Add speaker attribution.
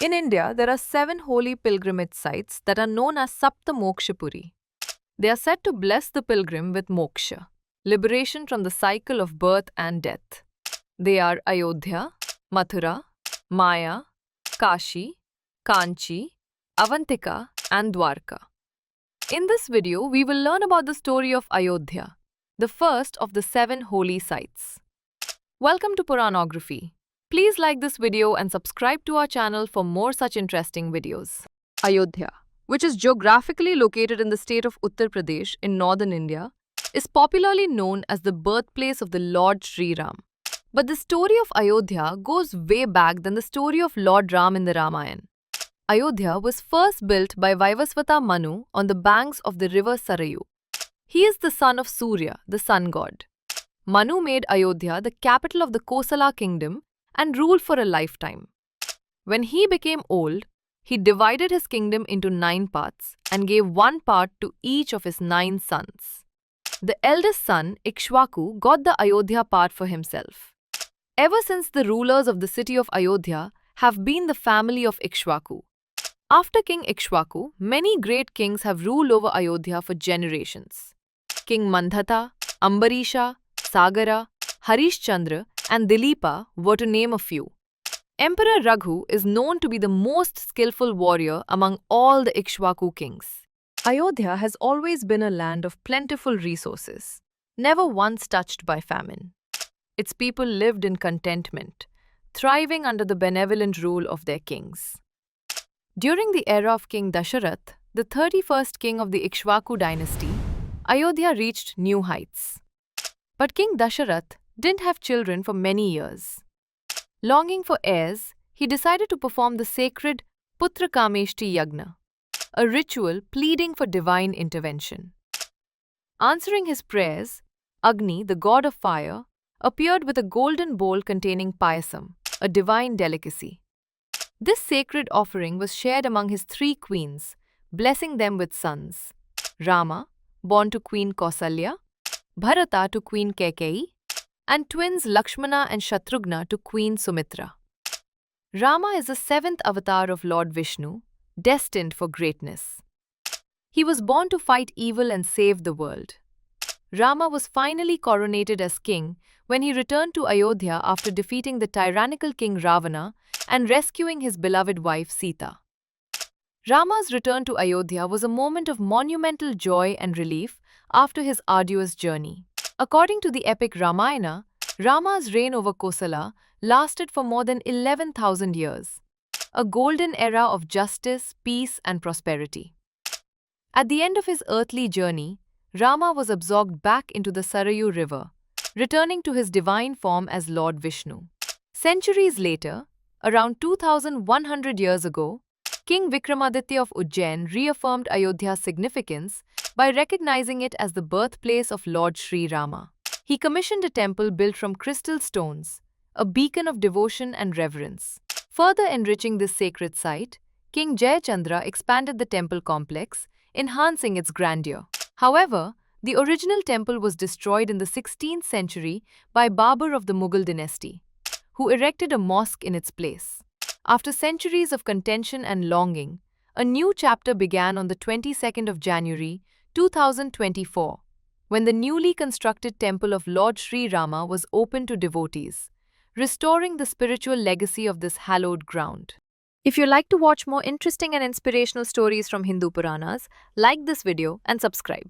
Speaker 1: In India, there are 7 holy pilgrimage sites that are known as Sapta Moksha Puri. They are said to bless the pilgrim with moksha, liberation from the cycle of birth and death. They are Ayodhya, Mathura, Maya, Kashi, Kanchi, Avantika, and Dwarka. In this video, we will learn about the story of Ayodhya, the first of the 7 holy sites. Welcome to Puranography. Please like this video and subscribe to our channel for more such interesting videos. Ayodhya, which is geographically located in the state of Uttar Pradesh in northern India, is popularly known as the birthplace of the Lord Sri Ram. But the story of Ayodhya goes way back than the story of Lord Ram in the Ramayana. Ayodhya was first built by Vaivasvata Manu on the banks of the river Sarayu. He is the son of Surya, the sun god. Manu made Ayodhya the capital of the Kosala kingdom and ruled for a lifetime. When he became old, he divided his kingdom into 9 parts and gave one part to each of his 9 sons. The eldest son, Ikshvaku, got the Ayodhya part for himself. Ever since, the rulers of the city of Ayodhya have been the family of Ikshvaku. After King Ikshvaku, many great kings have ruled over Ayodhya for generations. King Mandhata, Ambarisha, Sagara, Harishchandra, and Dilipa were to name a few. Emperor Raghu is known to be the most skillful warrior among all the Ikshvaku kings. Ayodhya has always been a land of plentiful resources, never once touched by famine. Its people lived in contentment, thriving under the benevolent rule of their kings. During the era of King Dasharath, the 31st king of the Ikshvaku dynasty, Ayodhya reached new heights. But King Dasharath didn't have children for many years. Longing for heirs, he decided to perform the sacred Putra Kameshti Yagna, a ritual pleading for divine intervention. Answering his prayers, Agni, the god of fire, appeared with a golden bowl containing payasam, a divine delicacy. This sacred offering was shared among his 3 queens, blessing them with sons: Rama, born to Queen Kausalya, Bharata to Queen Kaikeyi, and twins Lakshmana and Shatrughna to Queen Sumitra. Rama is the 7th avatar of Lord Vishnu, destined for greatness. He was born to fight evil and save the world. Rama was finally coronated as king when he returned to Ayodhya after defeating the tyrannical king Ravana and rescuing his beloved wife Sita. Rama's return to Ayodhya was a moment of monumental joy and relief after his arduous journey. According to the epic Ramayana, Rama's reign over Kosala lasted for more than 11,000 years, a golden era of justice, peace, and prosperity. At the end of his earthly journey, Rama was absorbed back into the Sarayu river, returning to his divine form as Lord Vishnu. Centuries later, around 2,100 years ago, King Vikramaditya of Ujjain reaffirmed Ayodhya's significance by recognizing it as the birthplace of Lord Sri Rama. He commissioned a temple built from crystal stones, a beacon of devotion and reverence. Further enriching this sacred site, King Jayachandra expanded the temple complex, enhancing its grandeur. However, the original temple was destroyed in the 16th century by Babur of the Mughal dynasty, who erected a mosque in its place. After centuries of contention and longing, a new chapter began on the 22nd of January 2024, when the newly constructed temple of Lord Sri Rama was opened to devotees, restoring the spiritual legacy of this hallowed ground. If you like to watch more interesting and inspirational stories from Hindu Puranas, like this video and subscribe.